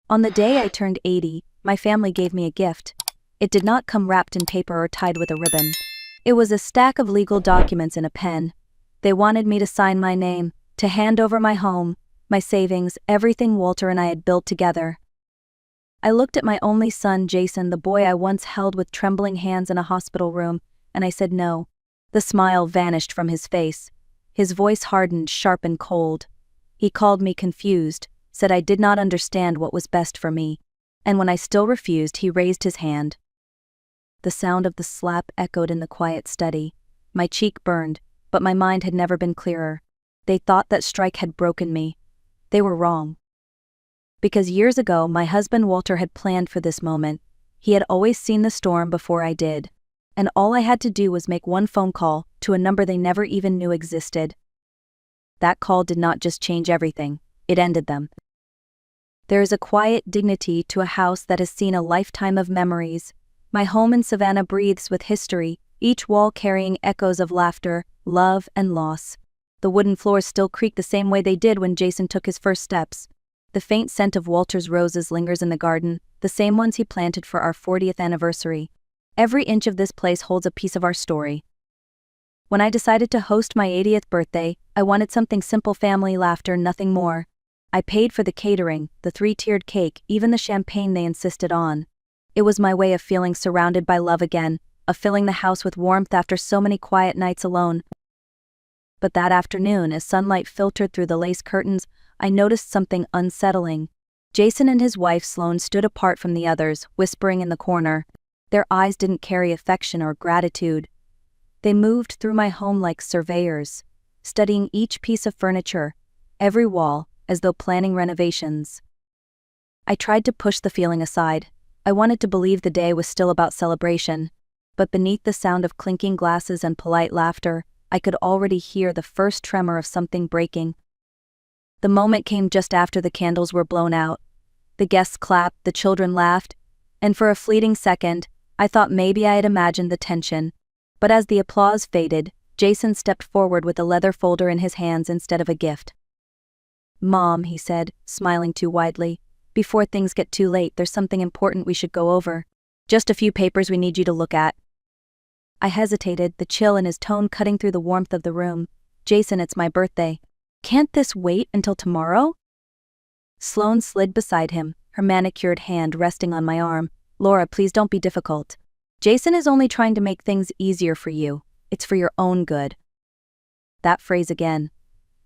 On the day I turned 80, my family gave me a gift. It did not come wrapped in paper or tied with a ribbon. It was a stack of legal documents and a pen. They wanted me to sign my name, to hand over my home, my savings, everything Walter and I had built together. I looked at my only son, Jason, the boy I once held with trembling hands in a hospital room, and I said no. The smile vanished from his face. His voice hardened, sharp and cold. He called me confused, said I did not understand what was best for me, and when I still refused, he raised his hand. The sound of the slap echoed in the quiet study. My cheek burned, but my mind had never been clearer. They thought that strike had broken me. They were wrong. Because years ago, my husband Walter had planned for this moment. He had always seen the storm before I did, and all I had to do was make one phone call to a number they never even knew existed. That call did not just change everything, it ended them. There is a quiet dignity to a house that has seen a lifetime of memories. My home in Savannah breathes with history, each wall carrying echoes of laughter, love, and loss. The wooden floors still creak the same way they did when Jason took his first steps. The faint scent of Walter's roses lingers in the garden, the same ones he planted for our 40th anniversary. Every inch of this place holds a piece of our story. When I decided to host my 80th birthday, I wanted something simple, family laughter, nothing more. I paid for the catering, the 3-tiered cake, even the champagne they insisted on. It was my way of feeling surrounded by love again, of filling the house with warmth after so many quiet nights alone. But that afternoon, as sunlight filtered through the lace curtains, I noticed something unsettling. Jason and his wife Sloane stood apart from the others, whispering in the corner. Their eyes didn't carry affection or gratitude. They moved through my home like surveyors, studying each piece of furniture, every wall, as though planning renovations. I tried to push the feeling aside. I wanted to believe the day was still about celebration, but beneath the sound of clinking glasses and polite laughter, I could already hear the first tremor of something breaking. The moment came just after the candles were blown out. The guests clapped, the children laughed, and for a fleeting second, I thought maybe I had imagined the tension. But as the applause faded, Jason stepped forward with a leather folder in his hands instead of a gift. "Mom," he said, smiling too widely, "before things get too late, there's something important we should go over. Just a few papers we need you to look at." I hesitated, the chill in his tone cutting through the warmth of the room. "Jason, it's my birthday. Can't this wait until tomorrow?" Sloane slid beside him, her manicured hand resting on my arm. "Laura, please don't be difficult. Jason is only trying to make things easier for you. It's for your own good." That phrase again.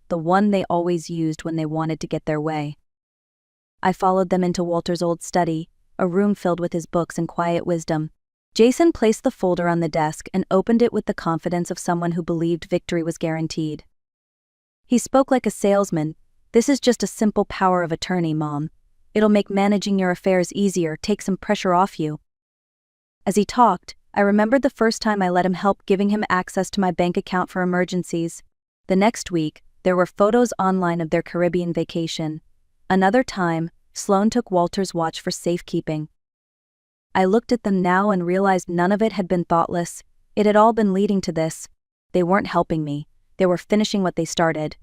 The one they always used when they wanted to get their way. I followed them into Walter's old study, a room filled with his books and quiet wisdom. Jason placed the folder on the desk and opened it with the confidence of someone who believed victory was guaranteed. He spoke like a salesman. "This is just a simple power of attorney, Mom. It'll make managing your affairs easier, take some pressure off you." As he talked, I remembered the first time I let him help, giving him access to my bank account for emergencies. The next week, there were photos online of their Caribbean vacation. Another time, Sloane took Walter's watch for safekeeping. I looked at them now and realized none of it had been thoughtless. It had all been leading to this. They weren't helping me. They were finishing what they started.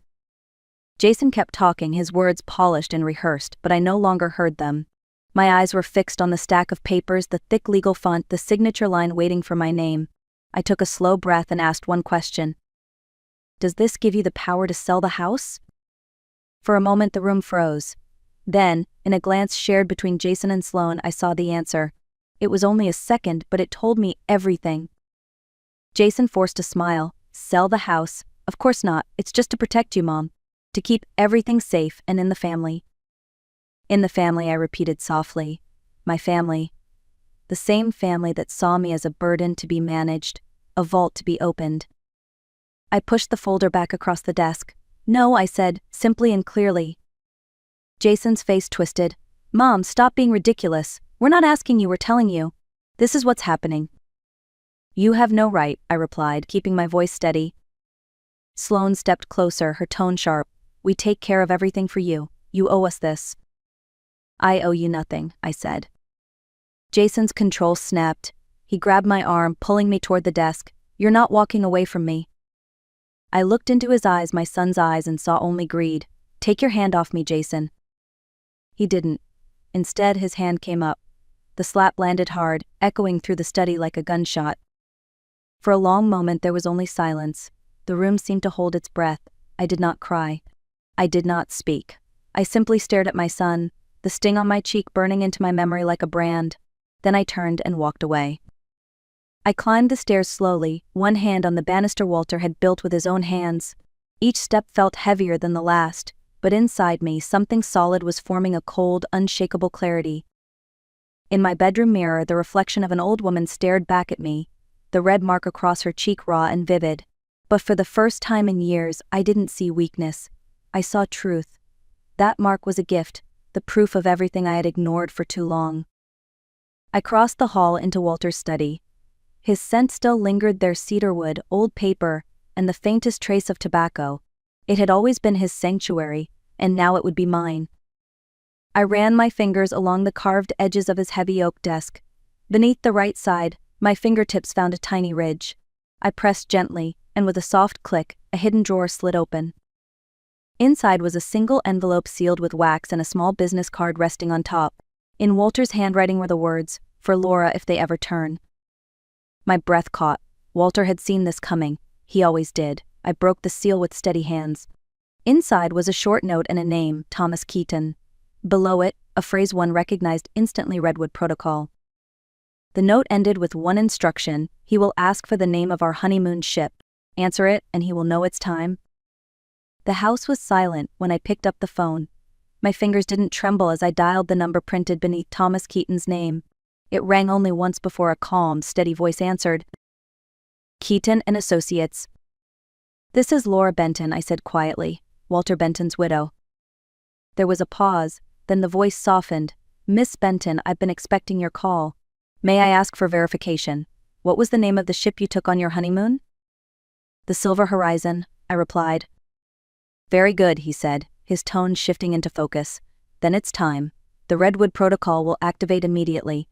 Jason kept talking, his words polished and rehearsed, but I no longer heard them. My eyes were fixed on the stack of papers, the thick legal font, the signature line waiting for my name. I took a slow breath and asked one question. "Does this give you the power to sell the house?" For a moment the room froze. Then, in a glance shared between Jason and Sloane, I saw the answer. It was only a second, but it told me everything. Jason forced a smile. "Sell the house? Of course not. It's just to protect you, Mom. To keep everything safe and in the family." "In the family," I repeated softly. "My family. The same family that saw me as a burden to be managed, a vault to be opened." I pushed the folder back across the desk. "No," I said, simply and clearly. Jason's face twisted. "Mom, stop being ridiculous. We're not asking you, we're telling you. This is what's happening." "You have no right," I replied, keeping my voice steady. Sloane stepped closer, her tone sharp. "We take care of everything for you. You owe us this." "I owe you nothing," I said. Jason's control snapped. He grabbed my arm, pulling me toward the desk. "You're not walking away from me." I looked into his eyes, my son's eyes, and saw only greed. "Take your hand off me, Jason." He didn't. Instead, his hand came up. The slap landed hard, echoing through the study like a gunshot. For a long moment there was only silence. The room seemed to hold its breath. I did not cry. I did not speak. I simply stared at my son, the sting on my cheek burning into my memory like a brand. Then I turned and walked away. I climbed the stairs slowly, one hand on the banister Walter had built with his own hands. Each step felt heavier than the last, but inside me something solid was forming a cold, unshakable clarity. In my bedroom mirror, the reflection of an old woman stared back at me, the red mark across her cheek raw and vivid. But for the first time in years, I didn't see weakness. I saw truth. That mark was a gift, the proof of everything I had ignored for too long. I crossed the hall into Walter's study. His scent still lingered there: cedarwood, old paper, and the faintest trace of tobacco. It had always been his sanctuary, and now it would be mine. I ran my fingers along the carved edges of his heavy oak desk. Beneath the right side, my fingertips found a tiny ridge. I pressed gently, and with a soft click, a hidden drawer slid open. Inside was a single envelope sealed with wax and a small business card resting on top. In Walter's handwriting were the words, "For Laura if they ever turn." My breath caught. Walter had seen this coming. He always did. I broke the seal with steady hands. Inside was a short note and a name, Thomas Keaton. Below it, a phrase one recognized instantly: Redwood Protocol. The note ended with one instruction: he will ask for the name of our honeymoon ship. Answer it, and he will know it's time. The house was silent when I picked up the phone. My fingers didn't tremble as I dialed the number printed beneath Thomas Keaton's name. It rang only once before a calm, steady voice answered. "Keaton and Associates." "This is Laura Benton," I said quietly, "Walter Benton's widow." There was a pause, then the voice softened. "Miss Benton, I've been expecting your call. May I ask for verification? What was the name of the ship you took on your honeymoon?" "The Silver Horizon," I replied. "Very good," he said, his tone shifting into focus. "Then it's time. The Redwood Protocol will activate immediately."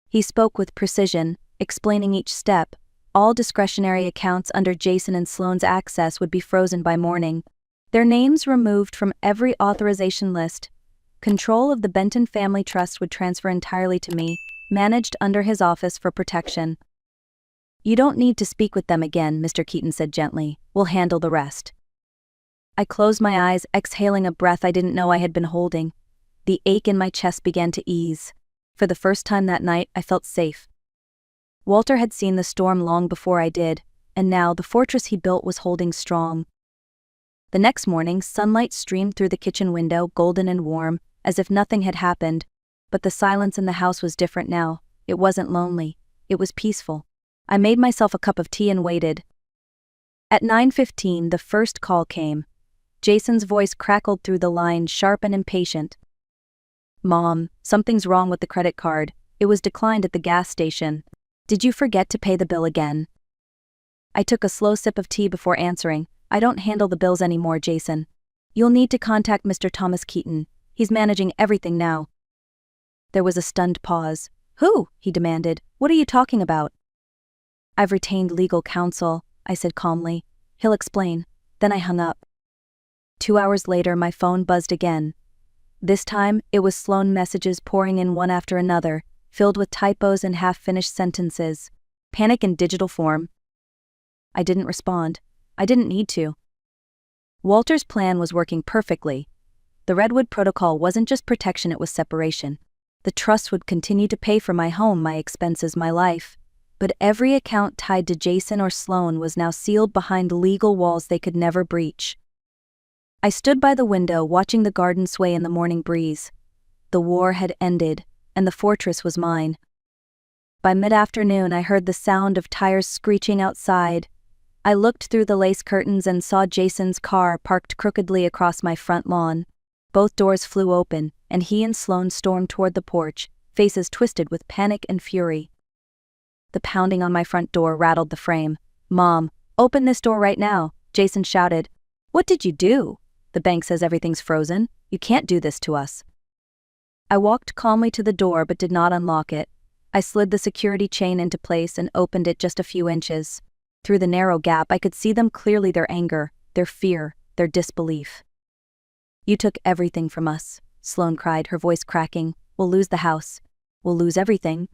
He spoke with precision, explaining each step. All discretionary accounts under Jason and Sloane's access would be frozen by morning. Their names removed from every authorization list. Control of the Benton Family Trust would transfer entirely to me, managed under his office for protection. "You don't need to speak with them again," Mr. Keaton said gently. "We'll handle the rest." I closed my eyes, exhaling a breath I didn't know I had been holding. The ache in my chest began to ease. For the first time that night, I felt safe. Walter had seen the storm long before I did, and now the fortress he built was holding strong. The next morning, sunlight streamed through the kitchen window, golden and warm, as if nothing had happened. But the silence in the house was different now. It wasn't lonely. It was peaceful. I made myself a cup of tea and waited. At 9:15, the first call came. Jason's voice crackled through the line, sharp and impatient. "Mom, something's wrong with the credit card. It was declined at the gas station. Did you forget to pay the bill again?" I took a slow sip of tea before answering. "I don't handle the bills anymore, Jason. You'll need to contact Mr. Thomas Keaton. He's managing everything now." There was a stunned pause. "Who?" he demanded. "What are you talking about?" "I've retained legal counsel," I said calmly. "He'll explain." Then I hung up. 2 hours later, my phone buzzed again. This time, it was Sloane messages pouring in one after another, filled with typos and half-finished sentences. Panic in digital form. I didn't respond. I didn't need to. Walter's plan was working perfectly. The Redwood Protocol wasn't just protection, it was separation. The trust would continue to pay for my home, my expenses, my life. But every account tied to Jason or Sloane was now sealed behind legal walls they could never breach. I stood by the window, watching the garden sway in the morning breeze. The war had ended, and the fortress was mine. By mid-afternoon, I heard the sound of tires screeching outside. I looked through the lace curtains and saw Jason's car parked crookedly across my front lawn. Both doors flew open, and he and Sloane stormed toward the porch, faces twisted with panic and fury. The pounding on my front door rattled the frame. "Mom, open this door right now," Jason shouted. "What did you do? The bank says everything's frozen. You can't do this to us." I walked calmly to the door but did not unlock it. I slid the security chain into place and opened it just a few inches. Through the narrow gap, I could see them clearly: their anger, their fear, their disbelief. "You took everything from us," Sloane cried, her voice cracking. We'll lose the house. We'll lose everything.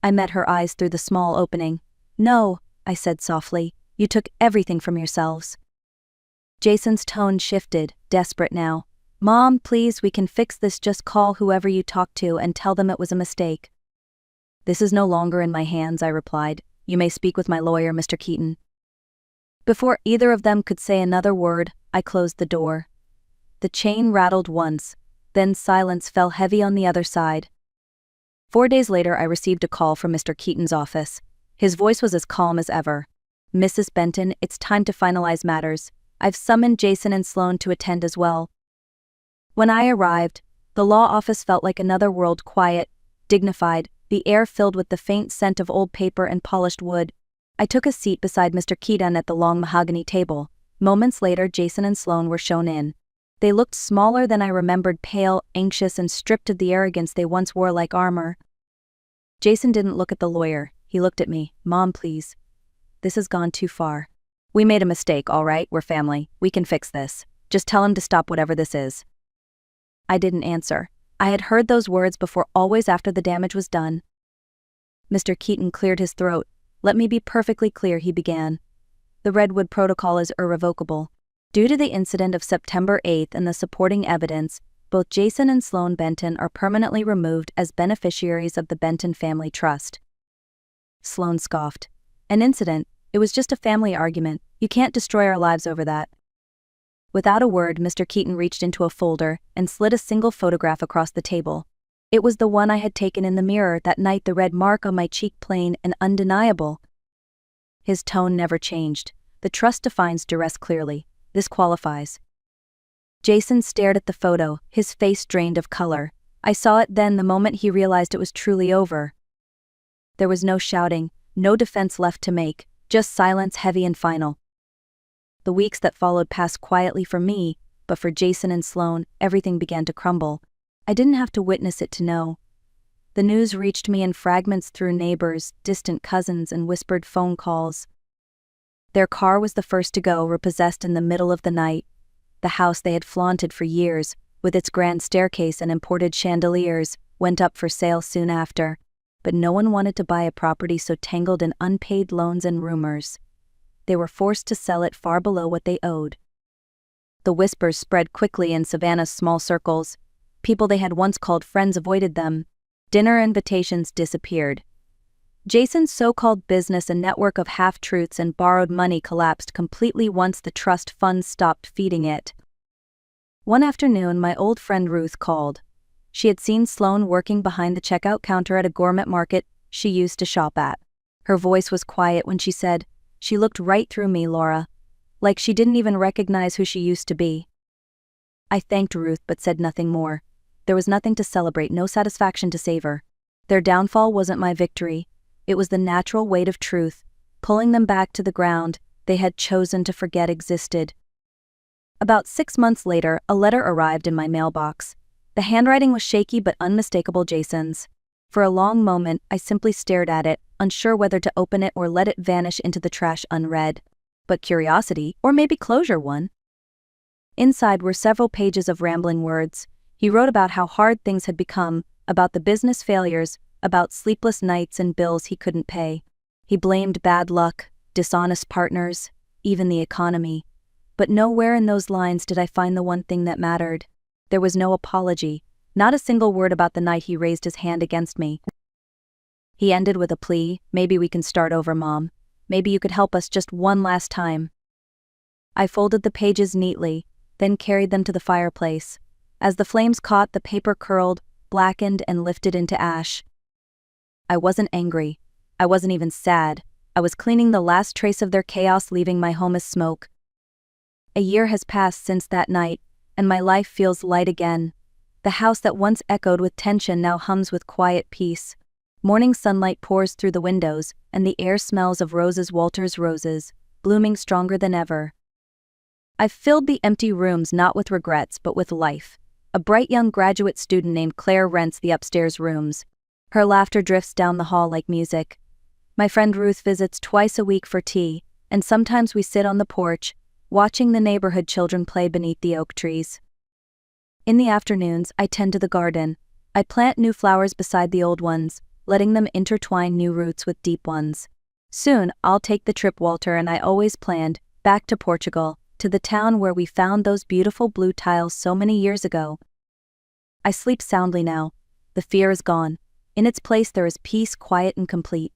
I met her eyes through the small opening. No, I said softly. You took everything from yourselves. Jason's tone shifted, desperate now. Mom, please, we can fix this. Just call whoever you talked to and tell them it was a mistake. This is no longer in my hands, I replied. You may speak with my lawyer, Mr. Keaton. Before either of them could say another word, I closed the door. The chain rattled once, then silence fell heavy on the other side. 4 days later, I received a call from Mr. Keaton's office. His voice was as calm as ever. Mrs. Benton, it's time to finalize matters. I've summoned Jason and Sloane to attend as well. When I arrived, the law office felt like another world, quiet, dignified, the air filled with the faint scent of old paper and polished wood. I took a seat beside Mr. Keaton at the long mahogany table. Moments later, Jason and Sloane were shown in. They looked smaller than I remembered, pale, anxious, and stripped of the arrogance they once wore like armor. Jason didn't look at the lawyer. He looked at me. Mom, please. This has gone too far. We made a mistake, all right? We're family. We can fix this. Just tell him to stop whatever this is. I didn't answer. I had heard those words before, always after the damage was done. Mr. Keaton cleared his throat. Let me be perfectly clear, he began. The Redwood Protocol is irrevocable. Due to the incident of September 8th and the supporting evidence, both Jason and Sloane Benton are permanently removed as beneficiaries of the Benton Family Trust. Sloane scoffed. An incident? It was just a family argument. You can't destroy our lives over that. Without a word, Mr. Keaton reached into a folder and slid a single photograph across the table. It was the one I had taken in the mirror that night, the red mark on my cheek, plain and undeniable. His tone never changed. The trust defines duress clearly. This qualifies. Jason stared at the photo, his face drained of color. I saw it then, the moment he realized it was truly over. There was no shouting, no defense left to make, just silence, heavy and final. The weeks that followed passed quietly for me, but for Jason and Sloane, everything began to crumble. I didn't have to witness it to know. The news reached me in fragments through neighbors, distant cousins, and whispered phone calls. Their car was the first to go, repossessed in the middle of the night. The house they had flaunted for years, with its grand staircase and imported chandeliers, went up for sale soon after. But no one wanted to buy a property so tangled in unpaid loans and rumors. They were forced to sell it far below what they owed. The whispers spread quickly in Savannah's small circles. People they had once called friends avoided them. Dinner invitations disappeared. Jason's so-called business and network of half-truths and borrowed money collapsed completely once the trust funds stopped feeding it. One afternoon, my old friend Ruth called. She had seen Sloane working behind the checkout counter at a gourmet market she used to shop at. Her voice was quiet when she said, "She looked right through me, Laura. Like she didn't even recognize who she used to be." I thanked Ruth but said nothing more. There was nothing to celebrate, no satisfaction to savor. Their downfall wasn't my victory. It was the natural weight of truth, pulling them back to the ground they had chosen to forget existed. About 6 months later, a letter arrived in my mailbox. The handwriting was shaky but unmistakable, Jason's. For a long moment, I simply stared at it, unsure whether to open it or let it vanish into the trash unread. But curiosity, or maybe closure, won. Inside were several pages of rambling words. He wrote about how hard things had become, about the business failures, about sleepless nights and bills he couldn't pay. He blamed bad luck, dishonest partners, even the economy. But nowhere in those lines did I find the one thing that mattered. There was no apology, not a single word about the night he raised his hand against me. He ended with a plea, "Maybe we can start over, Mom. Maybe you could help us just one last time." I folded the pages neatly, then carried them to the fireplace. As the flames caught, the paper curled, blackened, and lifted into ash. I wasn't angry. I wasn't even sad. I was cleaning the last trace of their chaos, leaving my home as smoke. A year has passed since that night, and my life feels light again. The house that once echoed with tension now hums with quiet peace. Morning sunlight pours through the windows, and the air smells of roses, Walter's roses, blooming stronger than ever. I've filled the empty rooms not with regrets but with life. A bright young graduate student named Claire rents the upstairs rooms. Her laughter drifts down the hall like music. My friend Ruth visits twice a week for tea, and sometimes we sit on the porch, watching the neighborhood children play beneath the oak trees. In the afternoons, I tend to the garden. I plant new flowers beside the old ones, letting them intertwine new roots with deep ones. Soon, I'll take the trip Walter and I always planned, back to Portugal, to the town where we found those beautiful blue tiles so many years ago. I sleep soundly now. The fear is gone. In its place there is peace, quiet and complete.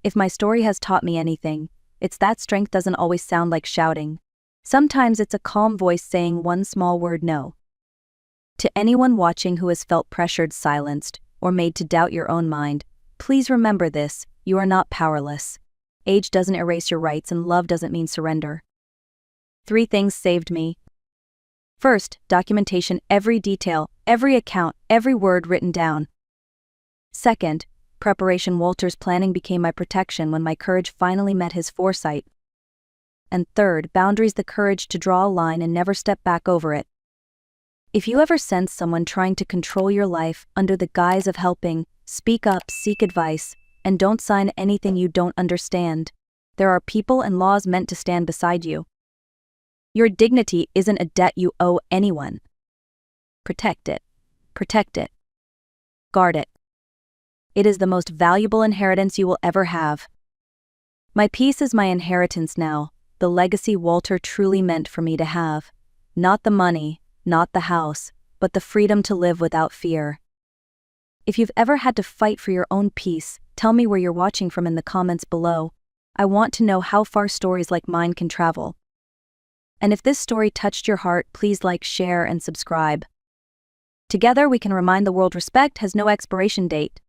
If my story has taught me anything, it's that strength doesn't always sound like shouting. Sometimes it's a calm voice saying one small word: no. To anyone watching who has felt pressured, silenced, or made to doubt your own mind, please remember this: you are not powerless. Age doesn't erase your rights and love doesn't mean surrender. 3 things saved me. First, documentation: every detail, every account, every word written down. Second, preparation: Walter's planning became my protection when my courage finally met his foresight. And third, boundaries: the courage to draw a line and never step back over it. If you ever sense someone trying to control your life under the guise of helping, speak up, seek advice, and don't sign anything you don't understand. There are people and laws meant to stand beside you. Your dignity isn't a debt you owe anyone. Protect it. Protect it. Guard it. It is the most valuable inheritance you will ever have. My peace is my inheritance now, the legacy Walter truly meant for me to have. Not the money, not the house, but the freedom to live without fear. If you've ever had to fight for your own peace, tell me where you're watching from in the comments below. I want to know how far stories like mine can travel. And if this story touched your heart, please like, share, and subscribe. Together we can remind the world respect has no expiration date.